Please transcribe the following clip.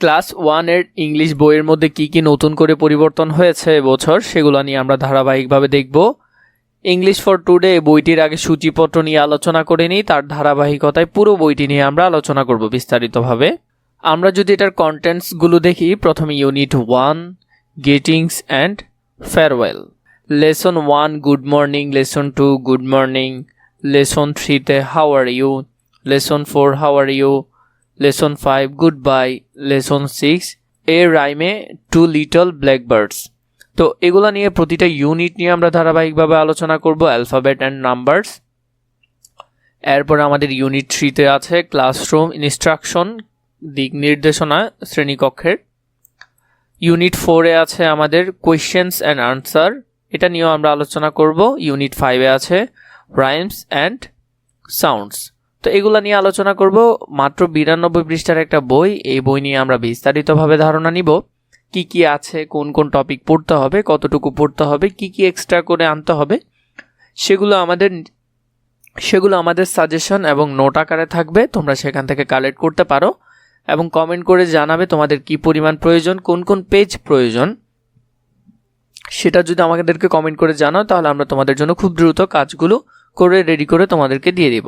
Class 1 এর English বইয়ের মধ্যে কি কি নতুন করে পরিবর্তন হয়েছে এবছর সেগুলো নিয়ে আমরা ধারাবাহিকভাবে দেখব। ইংলিশ ফর টুডে বইটির আগে সূচিপত্র নিয়ে আলোচনা করে নিই, তার ধারাবাহিকতায় পুরো বইটি নিয়ে আমরা আলোচনা করব বিস্তারিতভাবে। আমরা যদি এটার কন্টেন্টসগুলো দেখি, প্রথমে unit 1 greetings and farewell, lesson 1 good morning, lesson 2 good morning, lesson 3তে how are you, lesson 4 how are you, lesson 5 goodbye, lesson 6 এ রাইমে টু লিটল ব্ল্যাকবার্ডস। তো এগুলো নিয়ে প্রতিটা ইউনিট নিয়ে আমরা ধারাবাহিকভাবে আলোচনা করব, অ্যালফাবেট অ্যান্ড নাম্বারস। এরপর আমাদের ইউনিট 3তে আছে ক্লাসরুম ইনস্ট্রাকশন, দিক নির্দেশনা শ্রেণীকক্ষের। ইউনিট 4-এ আছে আমাদের কোয়েশ্চেন্স অ্যান্ড আনসার, এটা নিয়েও আমরা আলোচনা করব। ইউনিট 5-এ আছে রাইমস অ্যান্ড সাউন্ডস। তো এগুলা নিয়ে আলোচনা করব। মাত্র 92 পৃষ্ঠার একটা বই, এই বই নিয়ে আমরা বিস্তারিতভাবে ধারণা নিব, কি কি আছে, কোন কোন টপিক পড়তে হবে, কতটুকু পড়তে হবে, কি কি এক্সট্রা করে আনতে হবে, সেগুলো আমাদের সাজেশন এবং নোট আকারে থাকবে। তোমরা সেখান থেকে কালেক্ট করতে পারো এবং কমেন্ট করে জানাবে তোমাদের কি পরিমাণ প্রয়োজন, কোন কোন পেজ প্রয়োজন। সেটা যদি আমাদেরকে কমেন্ট করে জানাও, তাহলে আমরা তোমাদের জন্য খুব দ্রুত কাজগুলো করে রেডি করে তোমাদেরকে দিয়ে দেব।